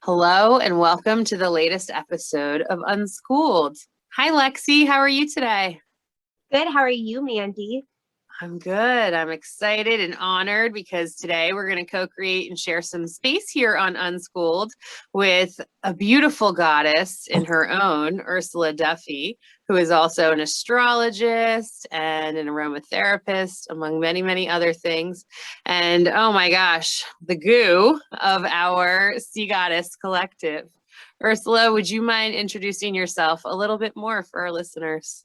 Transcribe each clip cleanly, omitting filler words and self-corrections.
Hello and welcome to the latest episode of Unschooled. Hi, Lexi. How are you today? Good. How are you, Mandee? I'm good. I'm excited and honored because today we're going to co-create and share some space here on Unschooled with a beautiful goddess in her own, Ursula Duffy, who is also an astrologist and an aromatherapist, among many, many other things. And oh my gosh, the goo of our Sea Goddess Collective. Ursula, would you mind introducing yourself a little bit more for our listeners?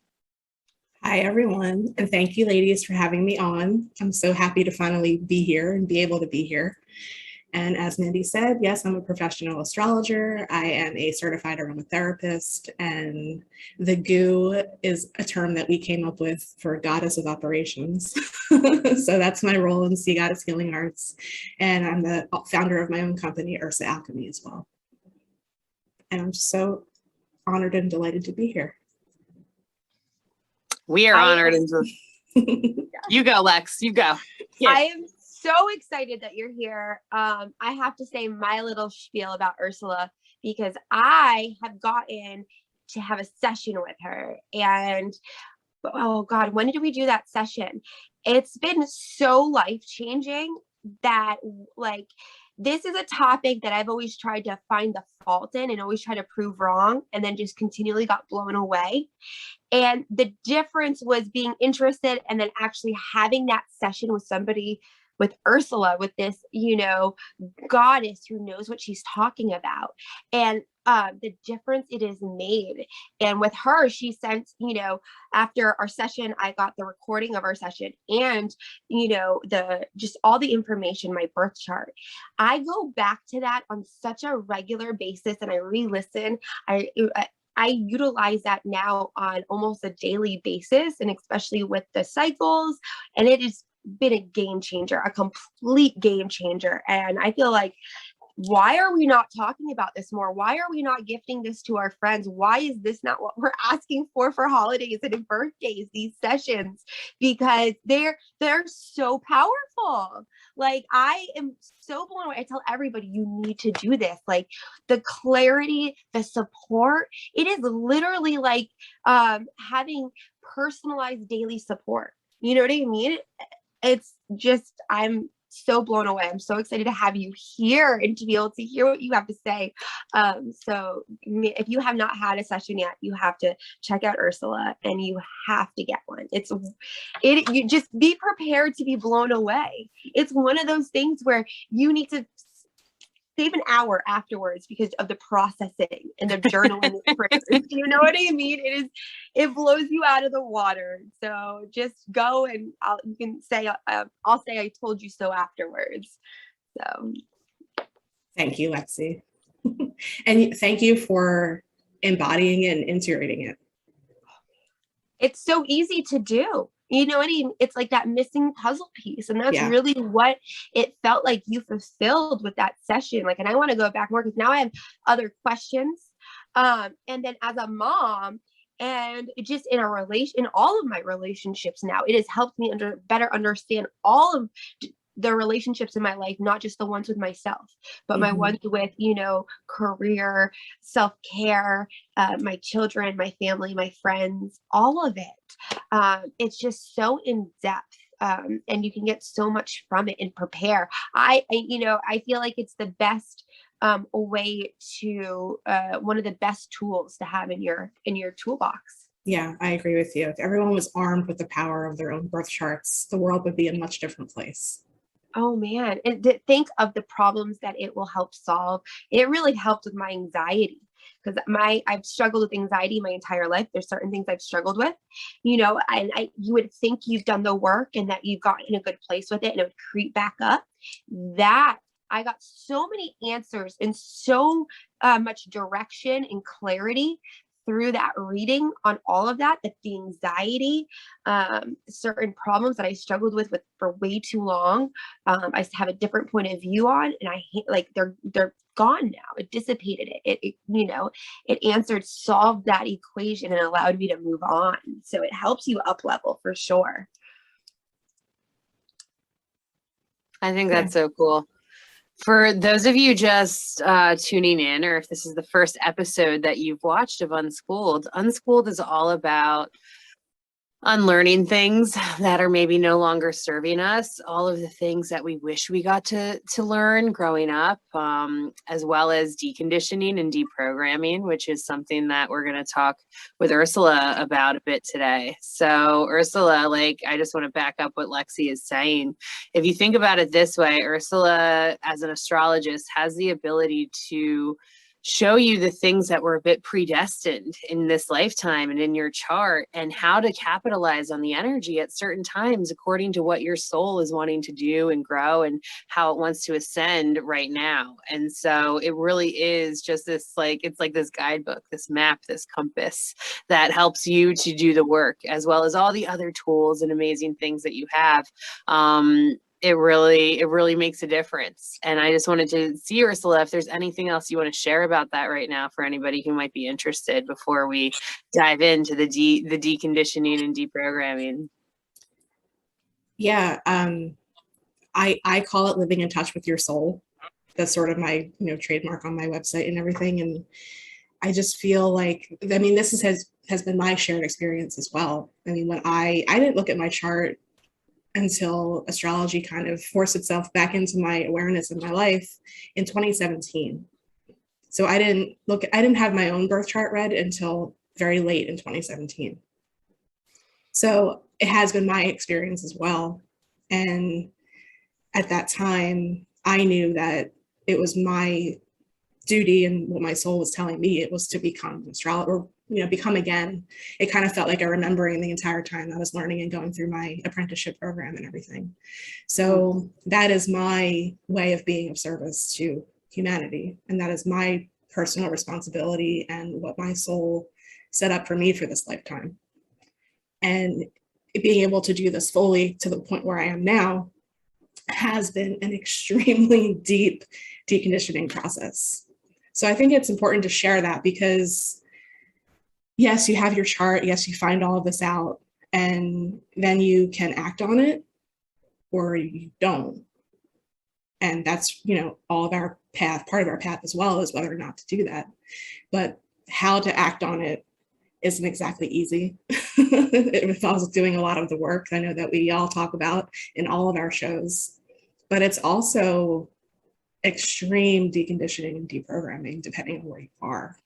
Hi, everyone, and thank you, ladies, for having me on. I'm so happy to finally be here and be able to be here. And as Mandee said, yes, I'm a professional astrologer. I am a certified aromatherapist, and the goo is a term that we came up with for Goddess of Operations. So that's my role in Sea Goddess Healing Arts. And I'm the founder of my own company, Ursula Alchemy, as well. And I'm so honored and delighted to be here. We are honored. You go, Lex. You go. Yeah. I am so excited that you're here. I have to say my little spiel about Ursula because I have gotten to have a session with her. And oh God, when did we do that session? It's been so life-changing that this is a topic that I've always tried to find the fault in and always try to prove wrong, and then just continually got blown away. And the difference was being interested and then actually having that session with somebody, with Ursula, with this, goddess who knows what she's talking about. And the difference it has made. And with her, she sent, after our session, I got the recording of our session and, just all the information, my birth chart. I go back to that on such a regular basis and I re-listen. I utilize that now on almost a daily basis, and especially with the cycles. And it has been a game changer, a complete game changer. And I feel like, why are we not talking about this more? Why are we not gifting this to our friends? Why is this not what we're asking for holidays and birthdays, these sessions? Because they're so powerful. Like, I am so blown away. I tell everybody, you need to do this. Like, the clarity, the support, it is literally like having personalized daily support. You know what I mean? It's just, I'm so blown away. I'm so excited to have you here and to be able to hear what you have to say. So if you have not had a session yet, you have to check out Ursula and you have to get one. You just be prepared to be blown away. It's one of those things where you need to save an hour afterwards because of the processing and the journaling. You know what I mean? It blows you out of the water. So just go and you can say, I'll say I told you so afterwards. So thank you, Lexi. And thank you for embodying it and integrating it. It's so easy to do. You know what I mean? It's like that missing puzzle piece. And that's really what it felt like you fulfilled with that session. Like, and I want to go back more because now I have other questions. And then as a mom and just in all of my relationships now, it has helped me better understand all of the relationships in my life, not just the ones with myself, but my ones with, career, self-care, my children, my family, my friends, all of it. It's just so in depth. And you can get so much from it and prepare. I feel like it's the best way to one of the best tools to have in your toolbox. Yeah, I agree with you. If everyone was armed with the power of their own birth charts, the world would be a much different place. Oh man, and to think of the problems that it will help solve. It really helped with my anxiety because I've struggled with anxiety my entire life. There's certain things I've struggled with, and you would think you've done the work and that you've gotten in a good place with it and it would creep back up. That I got so many answers and so much direction and clarity through that reading on all of that the anxiety, certain problems that I struggled with for way too long. I have a different point of view on, and I hate, like, they're gone now. It dissipated it. It answered, solved that equation and allowed me to move on. So it helps you up level for sure. I think that's so cool. For those of you just tuning in, or if this is the first episode that you've watched of Unschooled, Unschooled is all about unlearning things that are maybe no longer serving us, all of the things that we wish we got to learn growing up, as well as deconditioning and deprogramming, which is something that we're going to talk with Ursula about a bit today. So Ursula, like, I just want to back up what Lexi is saying. If you think about it this way, Ursula, as an astrologist, has the ability to show you the things that were a bit predestined in this lifetime and in your chart, and how to capitalize on the energy at certain times according to what your soul is wanting to do and grow and how it wants to ascend right now. And so it really is just this, like, it's like this guidebook, this map, this compass that helps you to do the work, as well as all the other tools and amazing things that you have. It really makes a difference. And I just wanted to see, Ursula, if there's anything else you want to share about that right now for anybody who might be interested before we dive into the deconditioning and deprogramming. Yeah, I call it living in touch with your soul. That's sort of my, trademark on my website and everything. And I just feel like, I mean, this has been my shared experience as well. I mean, when I didn't look at my chart until astrology kind of forced itself back into my awareness in my life in 2017. So I didn't have my own birth chart read until very late in 2017. So it has been my experience as well. And at that time, I knew that it was my duty, and what my soul was telling me, it was to become an astrologer, or become again. It kind of felt like a remembering the entire time I was learning and going through my apprenticeship program and everything. So that is my way of being of service to humanity, and that is my personal responsibility and what my soul set up for me for this lifetime. And being able to do this fully to the point where I am now has been an extremely deep deconditioning process. So I think it's important to share that, because yes, you have your chart, yes, you find all of this out, and then you can act on it or you don't. And that's, all of our path, part of our path as well, is whether or not to do that. But how to act on it isn't exactly easy. It involves doing a lot of the work I know that we all talk about in all of our shows, but it's also extreme deconditioning and deprogramming depending on where you are.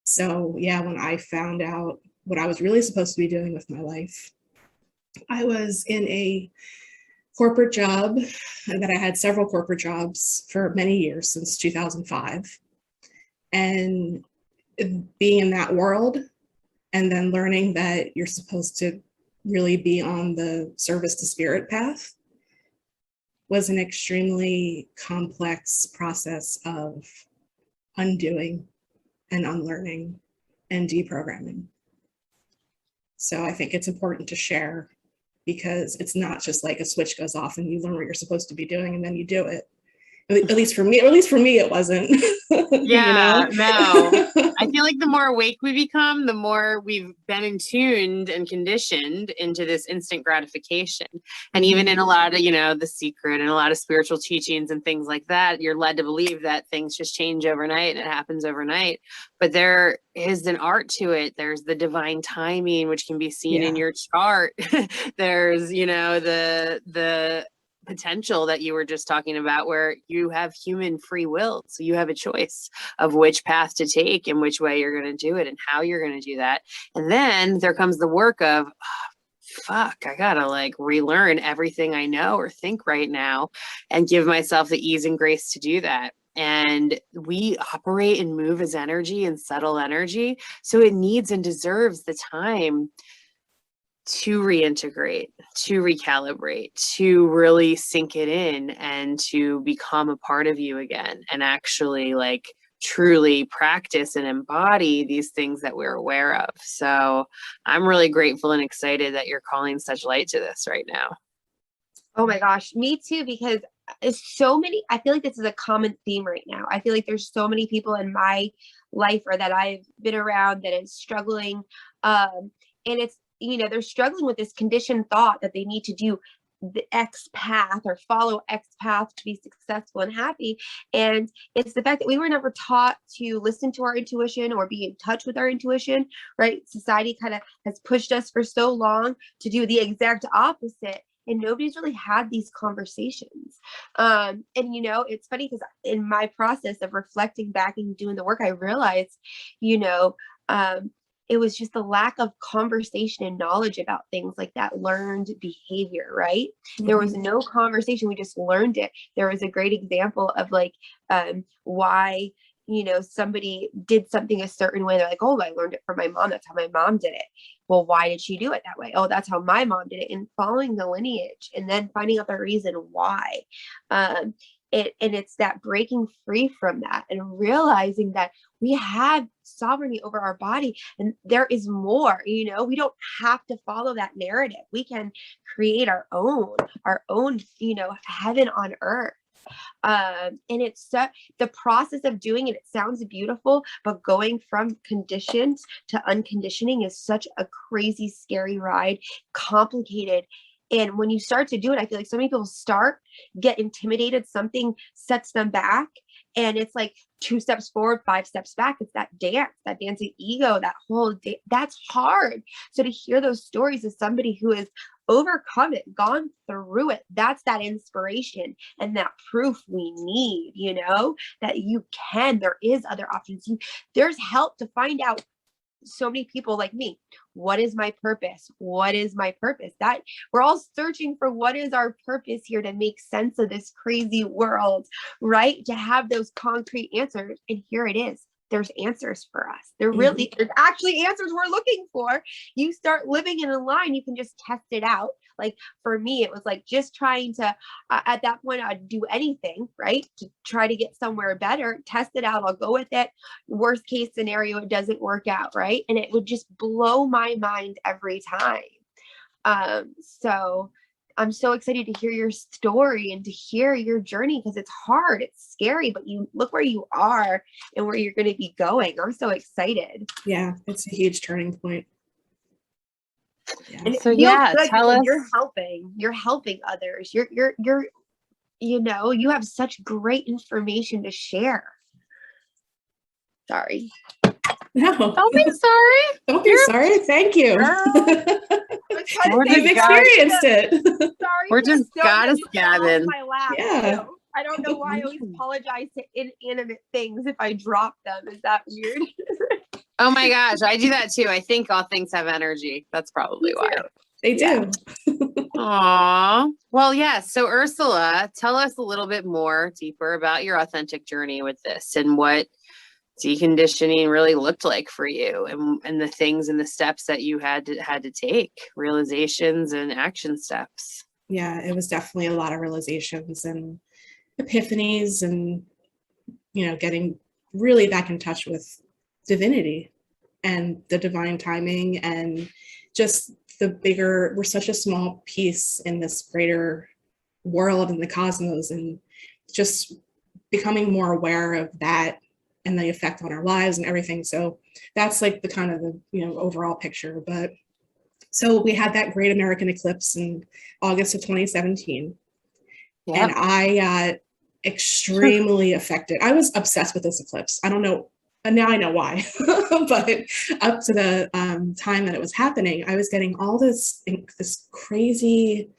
So yeah, when I found out what I was really supposed to be doing with my life, I was in a corporate job, that I had several corporate jobs for many years since 2005. And being in that world, and then learning that you're supposed to really be on the service to spirit path, was an extremely complex process of undoing and unlearning and deprogramming. So I think it's important to share, because it's not just like a switch goes off and you learn what you're supposed to be doing and then you do it. At least for me, it wasn't. Yeah, no. I feel like the more awake we become, the more we've been attuned and conditioned into this instant gratification. And even in a lot of, The Secret and a lot of spiritual teachings and things like that, you're led to believe that things just change overnight and it happens overnight. But there is an art to it. There's the divine timing, which can be seen in your chart. There's, the potential that you were just talking about, where you have human free will. So you have a choice of which path to take and which way you're going to do it and how you're going to do that. And then there comes the work of, I gotta relearn everything I know or think right now and give myself the ease and grace to do that. And we operate and move as energy and subtle energy. So it needs and deserves the time to reintegrate, to recalibrate, to really sink it in, and to become a part of you again, and actually truly practice and embody these things that we're aware of. So I'm really grateful and excited that you're calling such light to this right now. Oh my gosh, me too, because it's I feel like this is a common theme right now. I feel like there's so many people in my life, or that I've been around, that is struggling. And it's, they're struggling with this conditioned thought that they need to do the X path or follow X path to be successful and happy. And it's the fact that we were never taught to listen to our intuition or be in touch with our intuition, right? Society kind of has pushed us for so long to do the exact opposite. And nobody's really had these conversations. And, you know, it's funny because in my process of reflecting back and doing the work, I realized, you know, it was just the lack of conversation and knowledge about things like that learned behavior, right? Mm-hmm. There was no conversation. We just learned it. There was a great example of like why, you know, somebody did something a certain way. They're like, oh, I learned it from my mom. That's how my mom did it. Well, why did she do it that way? Oh, that's how my mom did it. And following the lineage and then finding out the reason why. And it's that breaking free from that and realizing that we have sovereignty over our body and there is more, you know, we don't have to follow that narrative. We can create our own, you know, heaven on earth. And it's the process of doing it. It sounds beautiful, but going from conditioned to unconditioning is such a crazy, scary ride, complicated. And when you start to do it, I feel like so many people get intimidated, something sets them back. And it's like 2 steps forward, 5 steps back. It's that dancing ego, that whole day. That's hard. So to hear those stories of somebody who has overcome it, gone through it, that's that inspiration and that proof we need, you know, that you can, there is other options. There's help to find out. So many people like me, what is my purpose? What is my purpose? That we're all searching for what is our purpose here to make sense of this crazy world, right? To have those concrete answers. And here it is. There's answers for us. There's actually answers we're looking for. You start living in a line, you can just test it out. Like for me, it was like just trying to, at that point, I'd do anything, right? To try to get somewhere better, test it out. I'll go with it. Worst case scenario, it doesn't work out, right? And it would just blow my mind every time. So I'm so excited to hear your story and to hear your journey because it's hard, it's scary, but you look where you are and where you're going to be going. I'm so excited. Yeah, it's a huge turning point. Yeah. And so tell us, you're helping others. You're, you know, you have such great information to share. Sorry. No. Don't be sorry. Don't be sorry. Thank you. You've experienced it. Sorry. We're just goddess gabbing. Yeah. I don't know why I always apologize to inanimate things if I drop them. Is that weird? Oh my gosh, I do that too. I think all things have energy. That's probably why. They do. Aw. Well, yeah. So Ursula, tell us a little bit more deeper about your authentic journey with this and what deconditioning really looked like for you and the things and the steps that you had to take, realizations and action steps. Yeah, it was definitely a lot of realizations and epiphanies and, you know, getting really back in touch with divinity and the divine timing and just we're such a small piece in this greater world and the cosmos, and just becoming more aware of that and the effect on our lives and everything. So that's like the kind of the, you know, overall picture. But so we had that great American eclipse in August of 2017. Yep. And I got extremely affected. I was obsessed with this eclipse. I don't know. And now I know why, but up to the time that it was happening, I was getting all this crazy,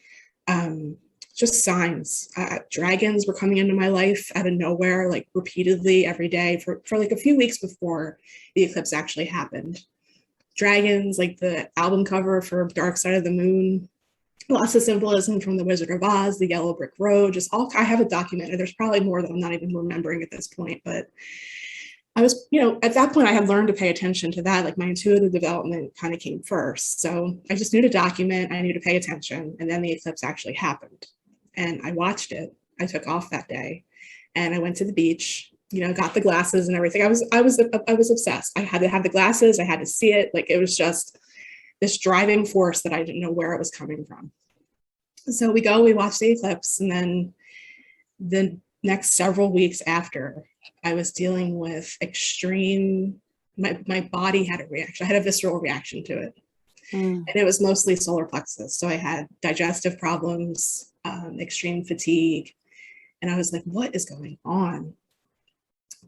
just signs. Dragons were coming into my life out of nowhere, like repeatedly every day for like a few weeks before the eclipse actually happened. Dragons, like the album cover for Dark Side of the Moon, lots of symbolism from the Wizard of Oz, the Yellow Brick Road, I have it documented. There's probably more that I'm not even remembering at this point, but I was, you know, at that point I had learned to pay attention to that. Like my intuitive development kind of came first. So I just knew to document, I knew to pay attention. And then the eclipse actually happened and I watched it. I took off that day and I went to the beach, you know, got the glasses and everything. I was obsessed. I had to have the glasses. I had to see it. Like it was just this driving force that I didn't know where it was coming from. So we watched the eclipse, and then the next several weeks after, I was dealing with extreme, my body had a reaction. I had a visceral reaction to it. And it was mostly solar plexus. So I had digestive problems, extreme fatigue. And I was like, what is going on?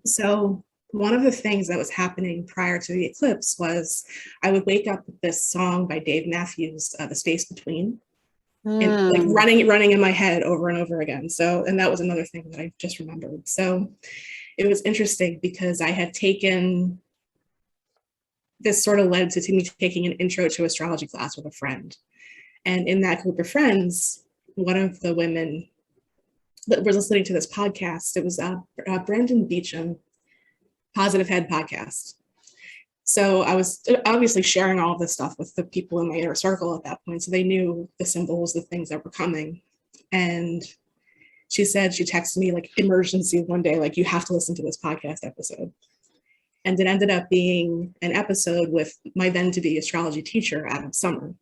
So one of the things that was happening prior to the eclipse was I would wake up with this song by Dave Matthews, The Space Between, and like running in my head over and over again. So, and that was another thing that I just remembered. So it was interesting because I had taken, this sort of led to me taking an intro to astrology class with a friend. And in that group of friends, one of the women that was listening to this podcast, it was Brandon Beecham, Positive Head podcast. So I was obviously sharing all of this stuff with the people in my inner circle at that point. So they knew the symbols, the things that were coming. And she said, she texted me like emergency one day, like, you have to listen to this podcast episode. And it ended up being an episode with my then to be astrology teacher, Adam Summer.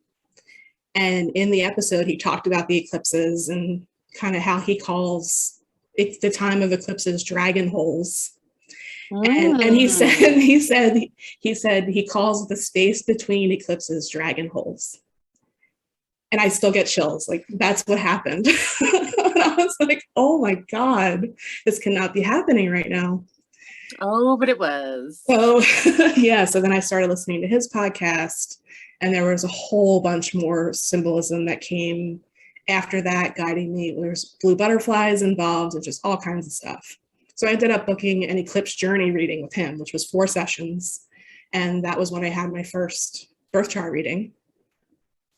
And in the episode, he talked about the eclipses and kind of how he calls it, the time of eclipses, dragon holes. And he said he calls the space between eclipses dragon holes. And I still get chills, like that's what happened. And I was like, oh my God, this cannot be happening right now. Oh, but it was. So yeah, so then I started listening to his podcast, and there was a whole bunch more symbolism that came after that, guiding me. There's blue butterflies involved and just all kinds of stuff. So I ended up booking an eclipse journey reading with him, which was 4 sessions. And that was when I had my first birth chart reading.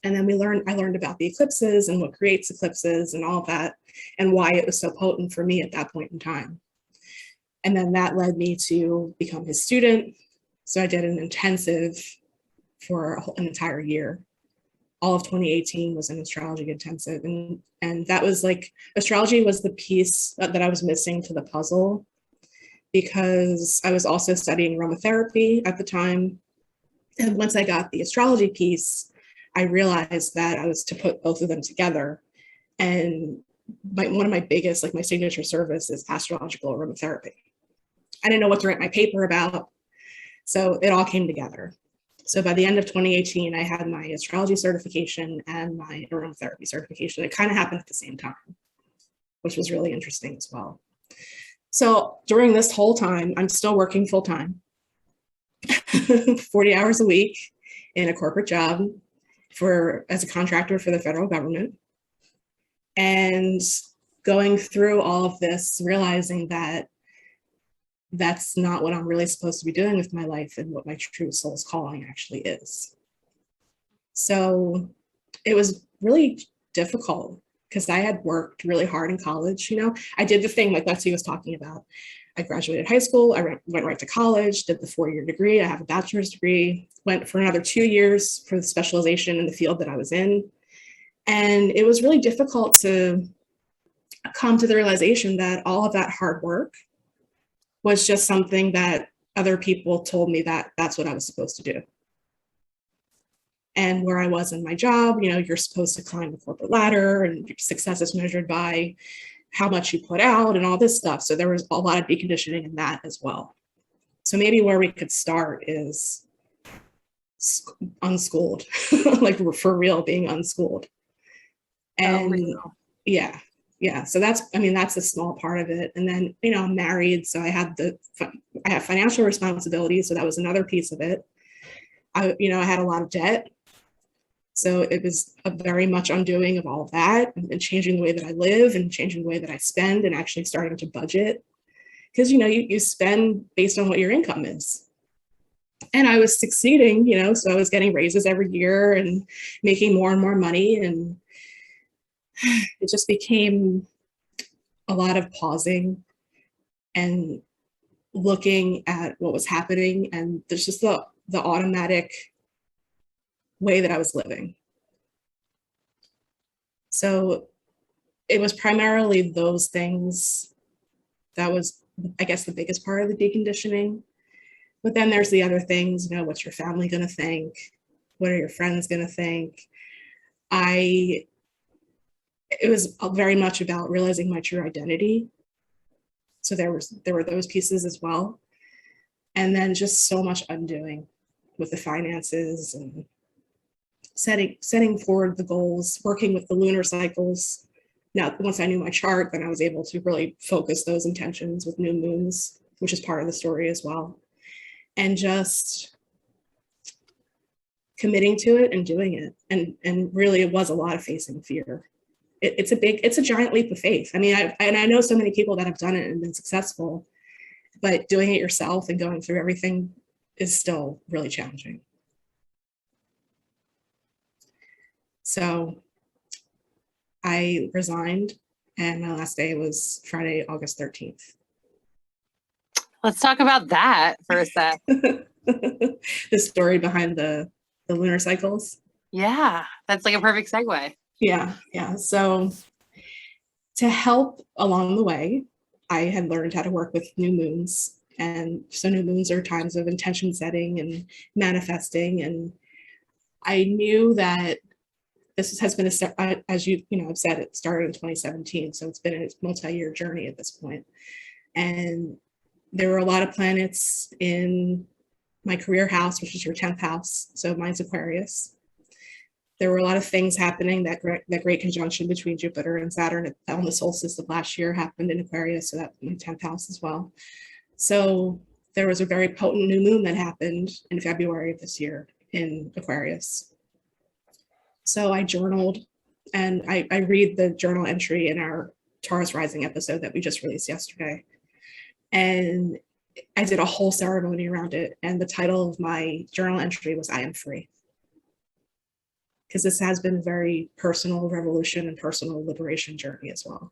And then I learned about the eclipses and what creates eclipses and all of that, and why it was so potent for me at that point in time. And then that led me to become his student. So I did an intensive for an entire year. All of 2018 was an astrology intensive. And that was like, astrology was the piece that I was missing to the puzzle, because I was also studying aromatherapy at the time. And once I got the astrology piece, I realized that I was to put both of them together. And one of my biggest, like my signature service is astrological aromatherapy. I didn't know what to write my paper about. So it all came together. So by the end of 2018, I had my astrology certification and my aromatherapy certification. It kind of happened at the same time, which was really interesting as well. So during this whole time, I'm still working full time, 40 hours a week in a corporate job as a contractor for the federal government. And going through all of this, realizing that that's not what I'm really supposed to be doing with my life and what my true soul's calling actually is. So it was really difficult because I had worked really hard in college. You know, I did the thing like Lexi was talking about. I graduated high school, I went right to college, did the 4-year degree. I have a bachelor's degree, went for another 2 years for the specialization in the field that I was in. And it was really difficult to come to the realization that all of that hard work was just something that other people told me that that's what I was supposed to do. And where I was in my job, you know, you're supposed to climb the corporate ladder and your success is measured by how much you put out and all this stuff. So there was a lot of deconditioning in that as well. So maybe where we could start is unschooled, like for real, being unschooled. And yeah, so that's a small part of it. And then, you know, I'm married, so I have financial responsibilities, so that was another piece of it. I had a lot of debt, so it was a very much undoing of all of that and changing the way that I live and changing the way that I spend and actually starting to budget, because you know you spend based on what your income is. And I was succeeding, you know, so I was getting raises every year and making more and more money, and it just became a lot of pausing and looking at what was happening. And there's just the automatic way that I was living. So it was primarily those things that was, I guess, the biggest part of the deconditioning. But then there's the other things, you know, what's your family going to think? What are your friends going to think? It was very much about realizing my true identity. So there were those pieces as well. And then just so much undoing with the finances and setting forward the goals, working with the lunar cycles. Now, once I knew my chart, then I was able to really focus those intentions with new moons, which is part of the story as well. And just committing to it and doing it. And really it was a lot of facing fear. It's a giant leap of faith. I mean, I know so many people that have done it and been successful, but doing it yourself and going through everything is still really challenging. So I resigned, and my last day was Friday, August 13th. Let's talk about that for a sec. The story behind the lunar cycles. Yeah, that's like a perfect segue. Yeah. So to help along the way, I had learned how to work with new moons. And so new moons are times of intention setting and manifesting. And I knew that this has been as you know, I've said, it started in 2017. So it's been a multi-year journey at this point. And there were a lot of planets in my career house, which is your 10th house. So mine's Aquarius. There were a lot of things happening. That great conjunction between Jupiter and Saturn on the solstice of last year happened in Aquarius, so that's my 10th house as well. So there was a very potent new moon that happened in February of this year in Aquarius. So I journaled, and I read the journal entry in our Taurus Rising episode that we just released yesterday. And I did a whole ceremony around it. And the title of my journal entry was I Am Free. Because this has been a very personal revolution and personal liberation journey as well.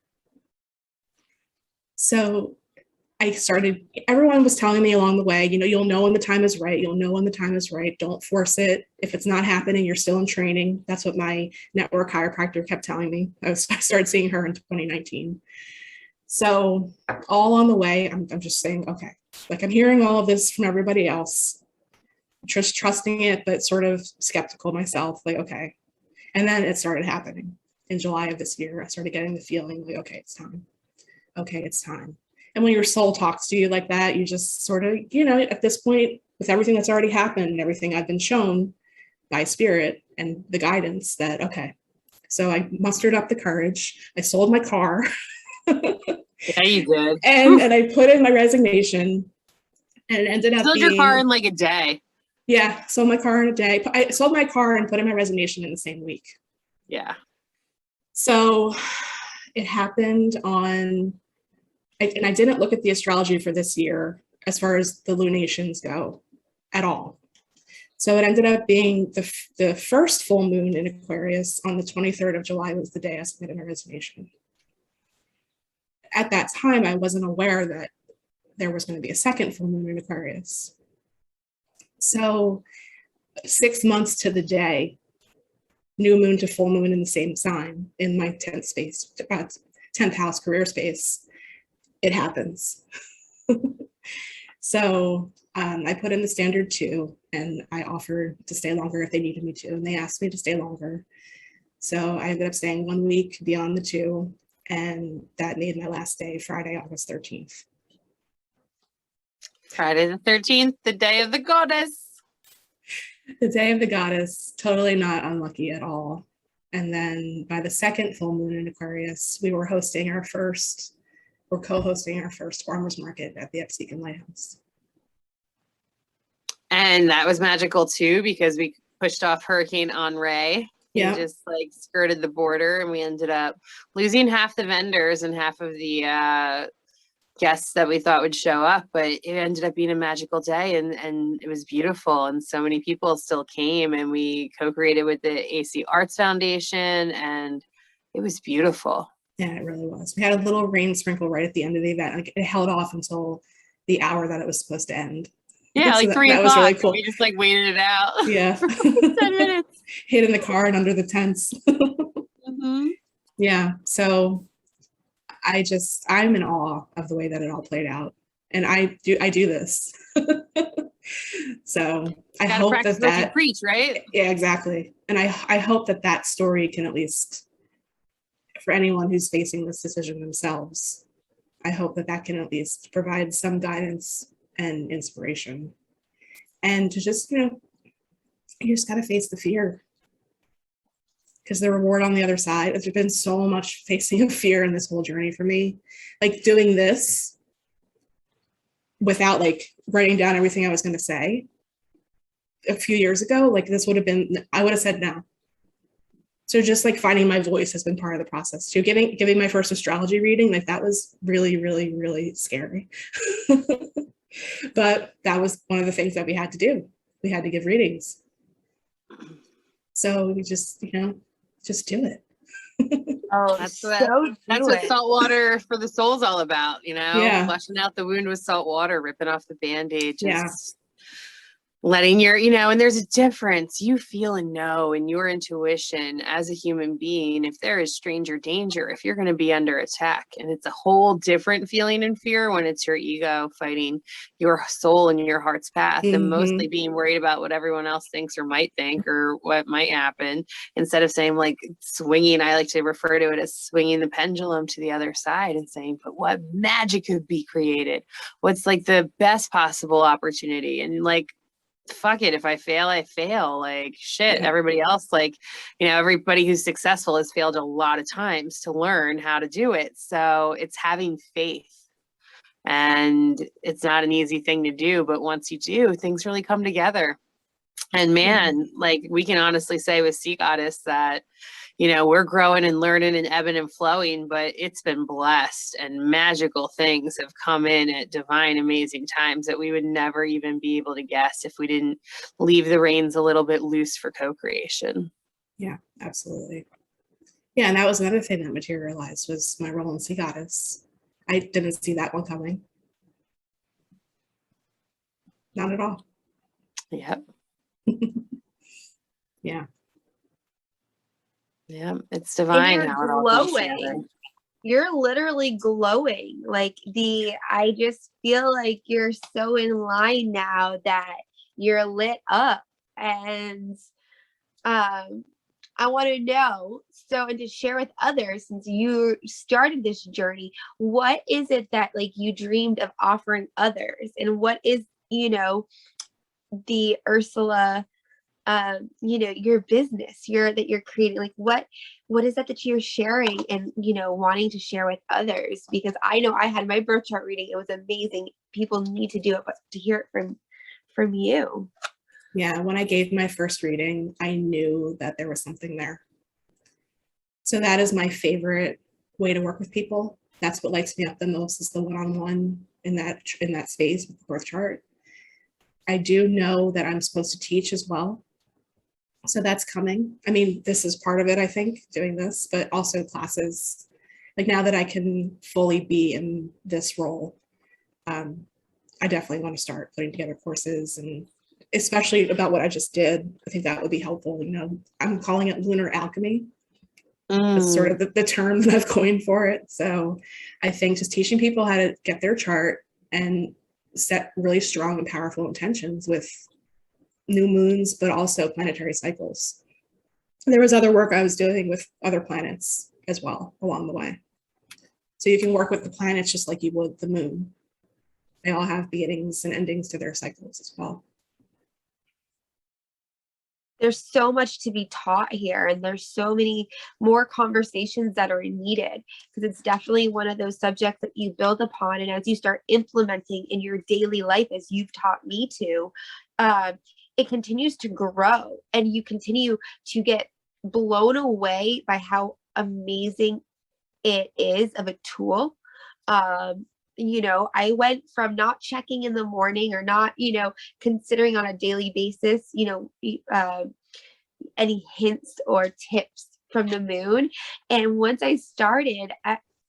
So everyone was telling me along the way, you'll know when the time is right. You'll know when the time is right. Don't force it. If it's not happening, you're still in training. That's what my network chiropractor kept telling me. I started seeing her in 2019. So all on the way, I'm just saying, okay, like I'm hearing all of this from everybody else, just trusting it, but sort of skeptical myself, like, okay. And then it started happening in July of this year. I started getting the feeling like, okay, it's time. Okay, it's time. And when your soul talks to you like that, you just sort of, at this point, with everything that's already happened and everything I've been shown by spirit and the guidance, that, okay. So I mustered up the courage. I sold my car. Yeah, you did. and I put in my resignation, and it ended up sold your car in like a day. Yeah, sold my car in a day. I sold my car and put in my resignation in the same week. Yeah. So it happened and I didn't look at the astrology for this year as far as the lunations go at all. So it ended up being the first full moon in Aquarius on the 23rd of July was the day I submitted my resignation. At that time, I wasn't aware that there was going to be a second full moon in Aquarius. So 6 months to the day, new moon to full moon in the same sign in my 10th house career space, it happens. So I put in the standard 2, and I offered to stay longer if they needed me to, and they asked me to stay longer. So I ended up staying 1 week beyond the 2, and that made my last day Friday, August 13th. Friday the 13th, the day of the goddess. The day of the goddess, totally not unlucky at all. And then by the second full moon in Aquarius, we were co-hosting our first farmers market at the Epstein Lighthouse. And that was magical too, because we pushed off Hurricane Henri. Yeah. And just like skirted the border, and we ended up losing half the vendors and half of the guests that we thought would show up, but it ended up being a magical day, and it was beautiful, and so many people still came, and we co-created with the AC Arts Foundation, and it was beautiful. Yeah, it really was. We had a little rain sprinkle right at the end of the event. Like, it held off until the hour that it was supposed to end. Yeah, so like 3 o'clock. That was really cool. We just like waited it out. Yeah. For 10 minutes. Hid in the car and under the tents. Mm-hmm. Yeah. So I'm in awe of the way that it all played out. And I do this. So I hope that you preach, right? Yeah, exactly. And I hope that story can, at least for anyone who's facing this decision themselves, I hope that can at least provide some guidance and inspiration. And to just, you just got to face the fear. because the reward on the other side, there's been so much facing of fear in this whole journey for me. Like doing this without like writing down everything I was going to say a few years ago, like this would have been, I would have said no. So just like finding my voice has been part of the process too. Giving my first astrology reading, like that was really, really, really scary. But that was one of the things that we had to do. We had to give readings. So we just, just do it. Oh, That's what it. salt water for the soul's all about, Yeah. flushing out the wound with salt water, ripping off the Band-Aid, Yeah. letting your, and there's a difference. You feel and know in your intuition as a human being if there is stranger danger, if you're going to be under attack. And it's a whole different feeling and fear when it's your ego fighting your soul and your heart's path, and mostly being worried about what everyone else thinks or might think or what might happen, instead of saying like swinging. I like to refer to it as swinging the pendulum to the other side and saying, but what magic could be created? What's like the best possible opportunity? And like, fuck it, if I fail, I fail. Like shit, everybody else, like, everybody who's successful has failed a lot of times to learn how to do it. So it's having faith, and it's not an easy thing to do, but once you do, things really come together. And man, like we can honestly say with Sea Goddess that we're growing and learning and ebbing and flowing, but it's been blessed, and magical things have come in at divine, amazing times that we would never even be able to guess if we didn't leave the reins a little bit loose for co-creation. Yeah, absolutely. Yeah, and that was another thing that materialized was my role in Sea Goddess. I didn't see that one coming. Not at all. Yep. Yeah. Yeah, it's divine how it all comes together. You're literally glowing. Like I just feel like you're so in line now that you're lit up. And I want to know, and to share with others, since you started this journey, what is it that like you dreamed of offering others, and what is, the Ursula, your business that you're creating, like what is that you're sharing and wanting to share with others? Because I know I had my birth chart reading, it was amazing. People need to do it, but to hear it from you. Yeah, when I gave my first reading, I knew that there was something there. So that is my favorite way to work with people. That's what lights me up the most, is the one-on-one in that space with the birth chart. I do know that I'm supposed to teach as well. So that's coming. I mean, this is part of it, I think, doing this, but also classes. Like now that I can fully be in this role, I definitely want to start putting together courses, and especially about what I just did. I think that would be helpful. I'm calling it lunar alchemy. It's sort of the term that I've coined for it. So I think just teaching people how to get their chart and set really strong and powerful intentions with new moons, but also planetary cycles. There was other work I was doing with other planets as well along the way. So you can work with the planets just like you would the moon. They all have beginnings and endings to their cycles as well. There's so much to be taught here, and there's so many more conversations that are needed, because it's definitely one of those subjects that you build upon, and as you start implementing in your daily life, as you've taught me to, it continues to grow, and you continue to get blown away by how amazing it is of a tool. I went from not checking in the morning, or not, considering on a daily basis, any hints or tips from the moon. And once I started,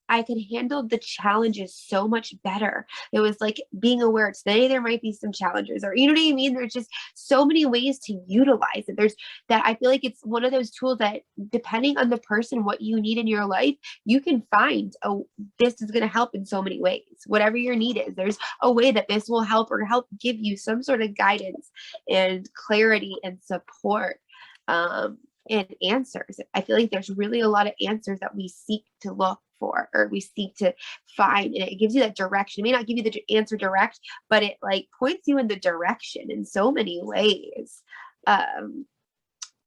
I could handle the challenges so much better. It was like being aware today there might be some challenges, or you know what I mean? There's just so many ways to utilize it. There's that I feel like it's one of those tools that, depending on the person, what you need in your life, you can find, oh, this is going to help in so many ways. Whatever your need is, there's a way that this will help, or help give you some sort of guidance and clarity and support. And answers. I feel like there's really a lot of answers that we seek to look for, or we seek to find, and it gives you that direction. It may not give you the answer direct, but it like points you in the direction in so many ways.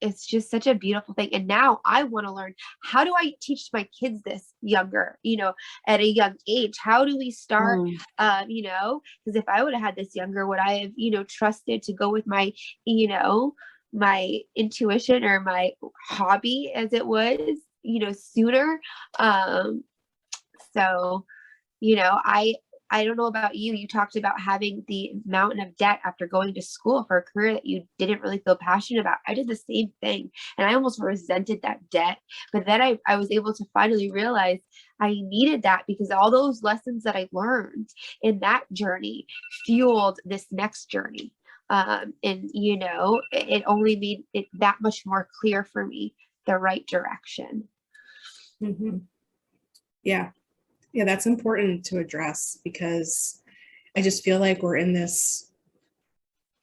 it's just such a beautiful thing. And now I want to learn, how do I teach my kids this younger, at a young age? How do we start, because if I would have had this younger, would I have, trusted to go with my, my intuition or my hobby as it was, sooner? So, I don't know about you. You talked about having the mountain of debt after going to school for a career that you didn't really feel passionate about. I did the same thing, and I almost resented that debt. But then I was able to finally realize I needed that, because all those lessons that I learned in that journey fueled this next journey. And, it only made it that much more clear for me, the right direction. Mm-hmm. Yeah. Yeah, that's important to address, because I just feel like we're in this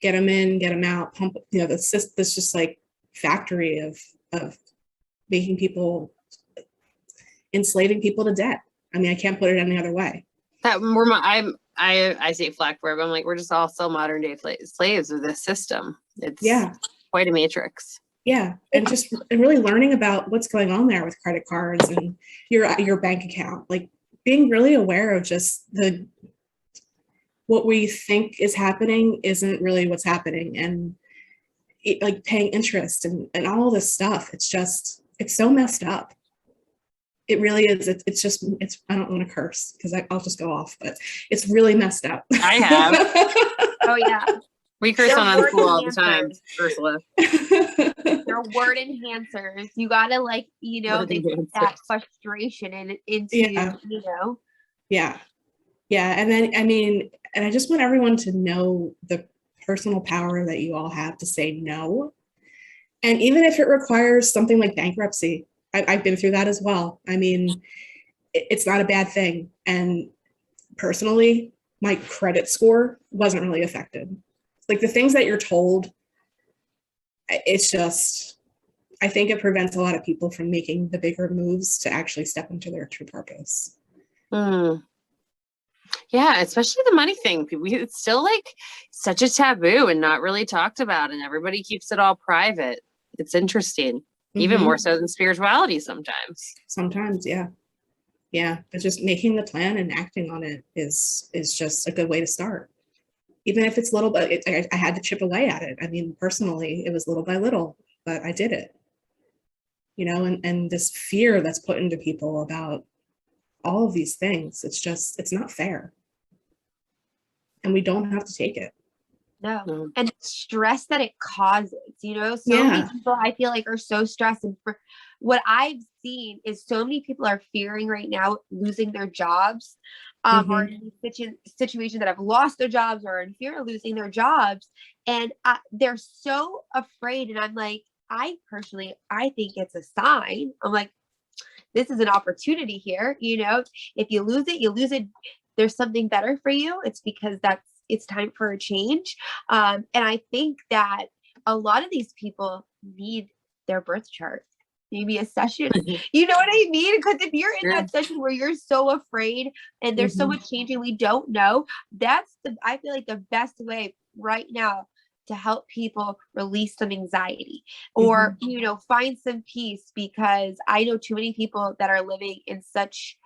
get them in, get them out, pump, this just like factory of making people, enslaving people to debt. I mean, I can't put it any other way. I say flack for it, but I'm like, we're just all so modern day slaves of this system. It's quite a matrix. Yeah. And just really learning about what's going on there with credit cards and your bank account, like being really aware of just what we think is happening isn't really what's happening. And like paying interest and all this stuff. It's so messed up. It really is. I don't want to curse because I'll just go off, but it's really messed up. I have. Oh yeah. We curse on Unschooled all the time, Ursula. They're word enhancers. You gotta they put that frustration into. Yeah. And then, I mean, and I just want everyone to know the personal power that you all have to say no. And even if it requires something like bankruptcy, I've been through that as well. I mean, it's not a bad thing. And personally, my credit score wasn't really affected. Like the things that you're told, it's just, I think it prevents a lot of people from making the bigger moves to actually step into their true purpose. Yeah, especially the money thing. It's still like such a taboo and not really talked about, and everybody keeps it all private. It's interesting, even more so than spirituality sometimes. Sometimes, yeah. But just making the plan and acting on it is just a good way to start. Even if it's little, but I had to chip away at it. I mean, personally, it was little by little, but I did it. And this fear that's put into people about all of these things, it's not fair. And we don't have to take it. No. And stress that it causes, many people I feel like are so stressed. And for what I've seen is so many people are fearing right now losing their jobs, or in situations that have lost their jobs or in fear of losing their jobs. And they're so afraid. And I'm like, I think it's a sign. I'm like, this is an opportunity here. If you lose it, you lose it. There's something better for you. It's because it's time for a change. And I think that a lot of these people need their birth chart, maybe a session. You know what I mean? Because if you're in that session where you're so afraid and there's so much changing we don't know, I feel like the best way right now to help people release some anxiety or, find some peace, because I know too many people that are living in such,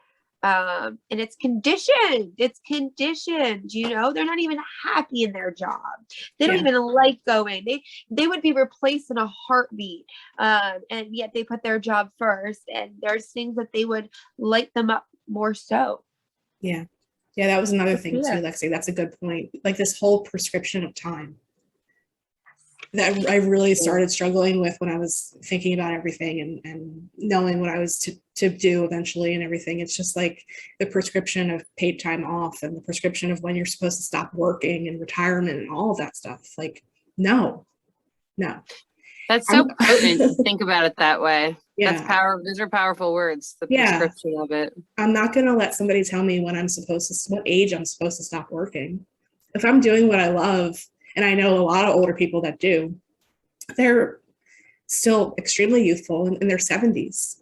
and it's conditioned, they're not even happy in their job. They don't even like going. They would be replaced in a heartbeat. And yet they put their job first, and there's things that they would light them up more so. Yeah, that was another thing too, Lexi. That's a good point. Like this whole prescription of time that I really started struggling with when I was thinking about everything and knowing what I was to do eventually and everything. It's just like the prescription of paid time off and the prescription of when you're supposed to stop working and retirement and all of that stuff. Like, no. That's so potent to think about it that way. Yeah. That's power. Those are powerful words, the prescription of it. I'm not going to let somebody tell me what age I'm supposed to stop working. If I'm doing what I love, and I know a lot of older people that do, they're still extremely youthful in their 70s,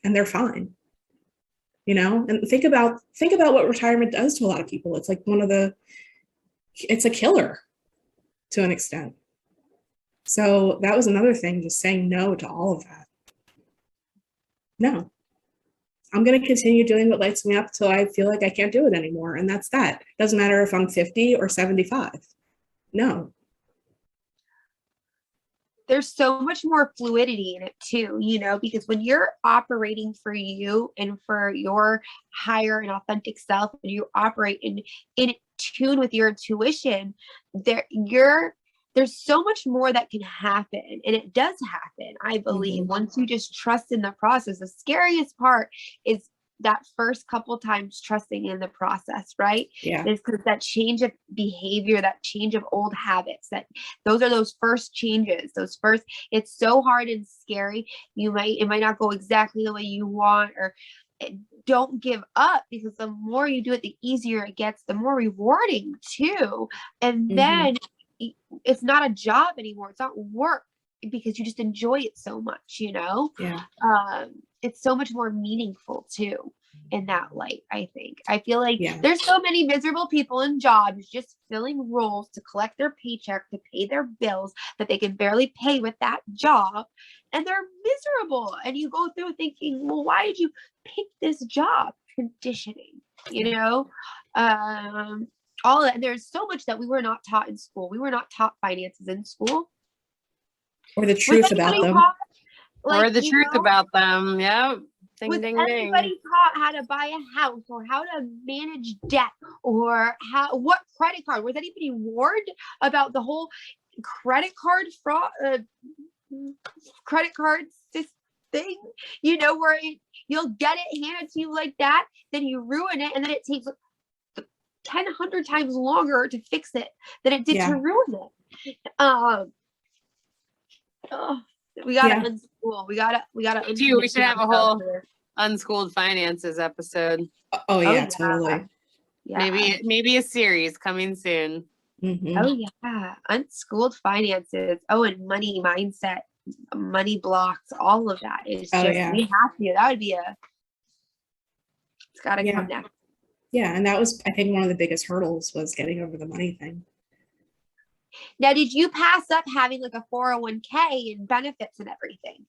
and they're fine. And think about what retirement does to a lot of people. It's like it's a killer to an extent. So that was another thing, just saying no to all of that. No, I'm going to continue doing what lights me up till I feel like I can't do it anymore. And that's that. Doesn't matter if I'm 50 or 75. No. There's so much more fluidity in it too, because when you're operating for you and for your higher and authentic self, and you operate in tune with your intuition, there's so much more that can happen. And it does happen, I believe, once you just trust in the process. The scariest part is that first couple times trusting in the process, right? Yeah. It's because that change of behavior, that change of old habits, those are those first changes, it's so hard and scary. It might not go exactly the way you want, or don't give up, because the more you do it, the easier it gets, the more rewarding too. And then it's not a job anymore. It's not work, because you just enjoy it so much, Yeah. It's so much more meaningful too in that light. I feel like there's so many miserable people in jobs just filling roles to collect their paycheck, to pay their bills that they can barely pay with that job, and they're miserable. And you go through thinking, well, why did you pick this job? Conditioning, all that. And there's so much that we were not taught in school. We were not taught finances in school, or the truth about them. Or the truth about them. Yep. Ding, was ding, anybody ding. taught how to buy a house, or how to manage debt, or what credit card? Was anybody warned about the whole credit card fraud, credit card thing? Where you'll get it handed to you like that, then you ruin it, and then it takes 100 times longer to fix it than it did to ruin it. We gotta unschool. We gotta. We should have a whole Unschooled finances episode. Oh yeah, totally. Yeah. Maybe a series coming soon. Oh yeah, Unschooled finances. Oh, and money mindset, money blocks, all of that is just. We have to. That would be it's gotta come next. Yeah, and that was, I think, one of the biggest hurdles was getting over the money thing. Now, did you pass up having like a 401k and benefits and everything?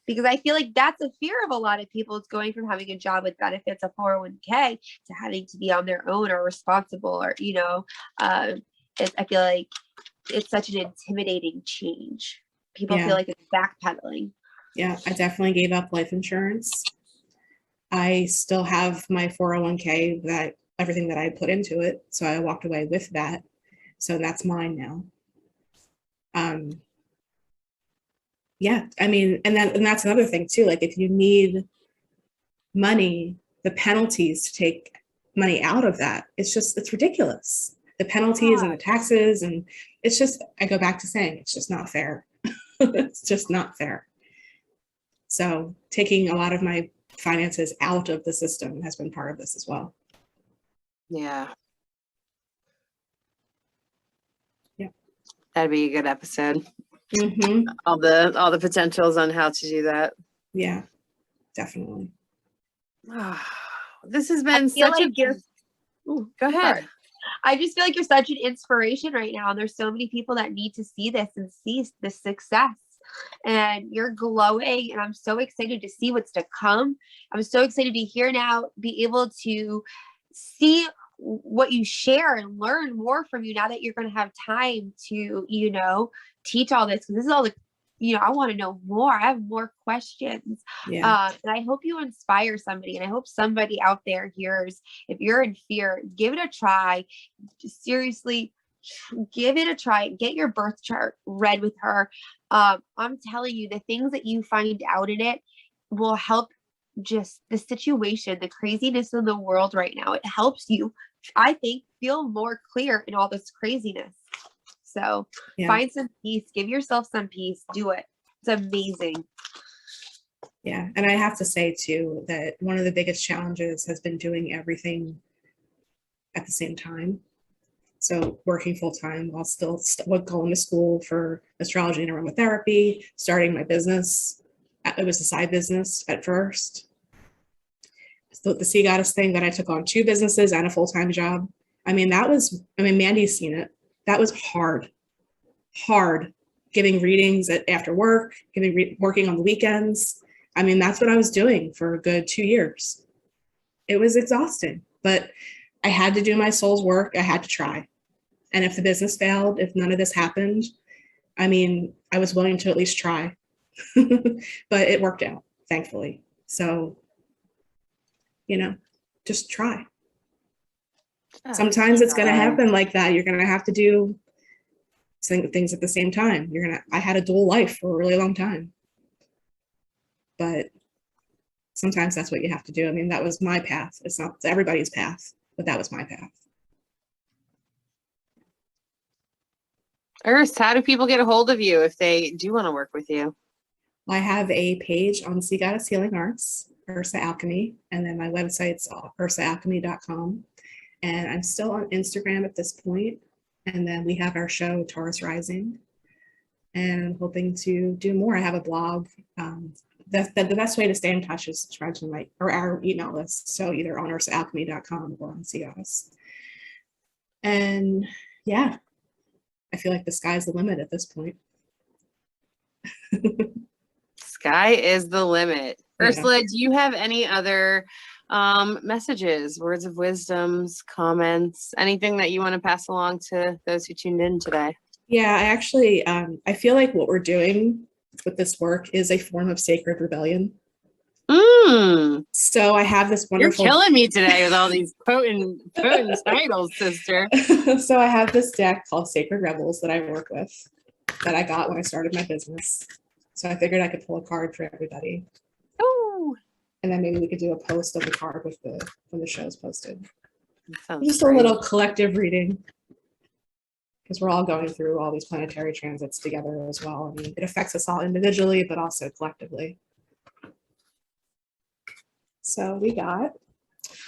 Because I feel like that's a fear of a lot of people. It's going from having a job with benefits, a 401k, to having to be on their own or responsible, or, I feel like it's such an intimidating change. People feel like it's backpedaling. Yeah, I definitely gave up life insurance. I still have my 401k, everything that I put into it. So I walked away with that. So that's mine now. I mean, and that's another thing too. Like, if you need money, the penalties to take money out of that, it's ridiculous. The penalties and the taxes, and it's just, I go back to saying, it's just not fair. It's just not fair. So taking a lot of my finances out of the system has been part of this as well. Yeah. Yeah. That'd be a good episode. All the potentials on how to do that. Yeah, definitely. This has been such a good. Go ahead. Sorry. I just feel like you're such an inspiration right now, and there's so many people that need to see this and see the success. And you're glowing, and I'm so excited to see what's to come. I'm so excited to hear now, be able to see what you share and learn more from you now that you're going to have time to, teach all this. Because this is all I want to know more. I have more questions. And I hope you inspire somebody, and I hope somebody out there hears, if you're in fear, give it a try. Seriously, give it a try. Get your birth chart read with her. I'm telling you, the things that you find out in it will help just the situation, the craziness in the world right now. It helps you, I think, feel more clear in all this craziness. So find some peace, give yourself some peace, do it. It's amazing. Yeah. And I have to say too, that one of the biggest challenges has been doing everything at the same time. So working full time while still going to school for astrology and aromatherapy, starting my business. It was a side business at first. So the Sea Goddess thing, that I took on 2 businesses and a full-time job. I mean, Mandee's seen it. That was hard giving readings after work, working on the weekends. I mean, that's what I was doing for a good 2 years. It was exhausting, but I had to do my soul's work. I had to try. And if the business failed, if none of this happened, I mean, I was willing to at least try, but it worked out, thankfully. So, just try. Sometimes it's going to happen like that. You're going to have to do things at the same time. I had a dual life for a really long time, but sometimes that's what you have to do. I mean, that was my path. It's not everybody's path, but that was my path. Urs, how do people get a hold of you if they do want to work with you? I have a page on Sea Goddess Healing Arts, Ursa Alchemy, and then my website's ursaalchemy.com. And I'm still on Instagram at this point. And then we have our show, Taurus Rising. And I'm hoping to do more. I have a blog. The best way to stay in touch is subscribe to our email list. So either on ursaalchemy.com or on Sea Goddess. And yeah, I feel like the sky's the limit at this point. Sky is the limit. Yeah. Ursula, do you have any other messages, words of wisdoms, comments, anything that you want to pass along to those who tuned in today? Yeah, I actually, I feel like what we're doing with this work is a form of sacred rebellion. So I have this wonderful... You're killing me today with all these potent titles, sister. So I have this deck called Sacred Rebels that I work with, that I got when I started my business. So I figured I could pull a card for everybody. Oh. And then maybe we could do a post of the card when the show's posted. Just great. A little collective reading, because we're all going through all these planetary transits together as well. I mean, it affects us all individually, but also collectively. So we got,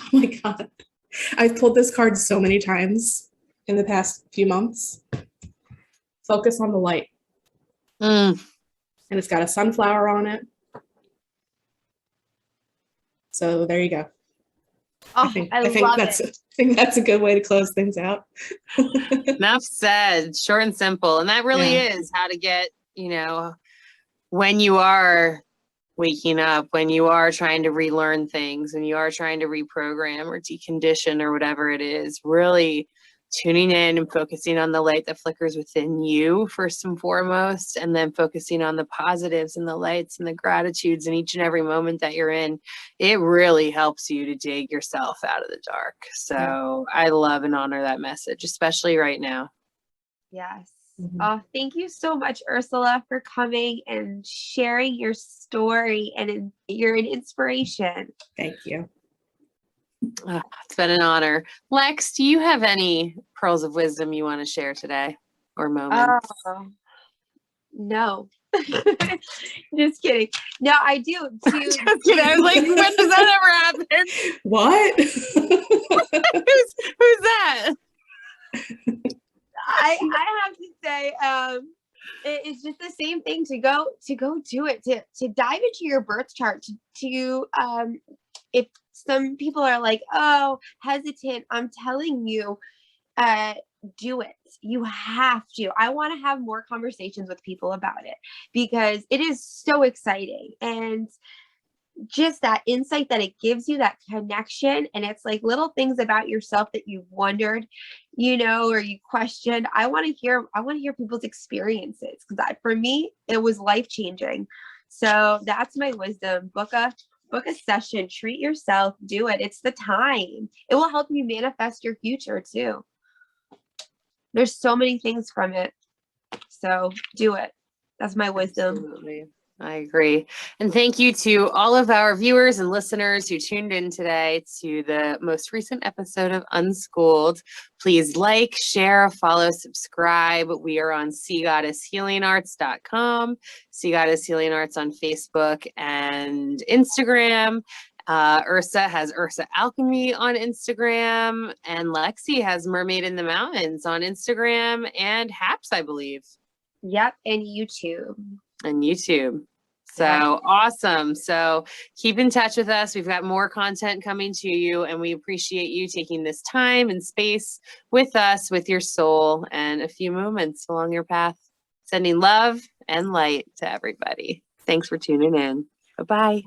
oh my God, I've pulled this card so many times in the past few months. Focus on the light. And it's got a sunflower on it. So there you go. Oh, I think that's a good way to close things out. Enough said, short and simple. And that really is how to get, when you are waking up, when you are trying to relearn things, when you are trying to reprogram or decondition or whatever it is, really tuning in and focusing on the light that flickers within you first and foremost, and then focusing on the positives and the lights and the gratitudes in each and every moment that you're in. It really helps you to dig yourself out of the dark. So I love and honor that message, especially right now. Yes. Oh, thank you so much, Ursula, for coming and sharing your story, and you're an inspiration. Thank you. Oh, it's been an honor. Lex, do you have any pearls of wisdom you want to share today or moments? No. Just kidding. No, I do. Just kidding. I was like, when does that ever happen? What? Who's that? I have to say, it's just the same thing to go do it, to dive into your birth chart, to if some people are like, oh, hesitant, I'm telling you, do it. You have to. I want to have more conversations with people about it, because it is so exciting. And just that insight that it gives you, that connection, and it's like little things about yourself that you've wondered, or you questioned. I want to hear people's experiences, because for me, it was life-changing. So that's my wisdom. Book a session, treat yourself, do it. It's the time. It will help you manifest your future too. There's so many things from it. So do it. That's my wisdom. Absolutely. I agree. And thank you to all of our viewers and listeners who tuned in today to the most recent episode of Unschooled. Please like, share, follow, subscribe. We are on SeaGoddessHealingArts.com, Sea Goddess Healing Arts on Facebook and Instagram. Ursa has Ursa Alchemy on Instagram, and Lexi has Mermaid in the Mountains on Instagram and Haps, I believe. Yep, and YouTube. So awesome. So keep in touch with us. We've got more content coming to you, and we appreciate you taking this time and space with us, with your soul, and a few moments along your path. Sending love and light to everybody. Thanks for tuning in. Bye-bye.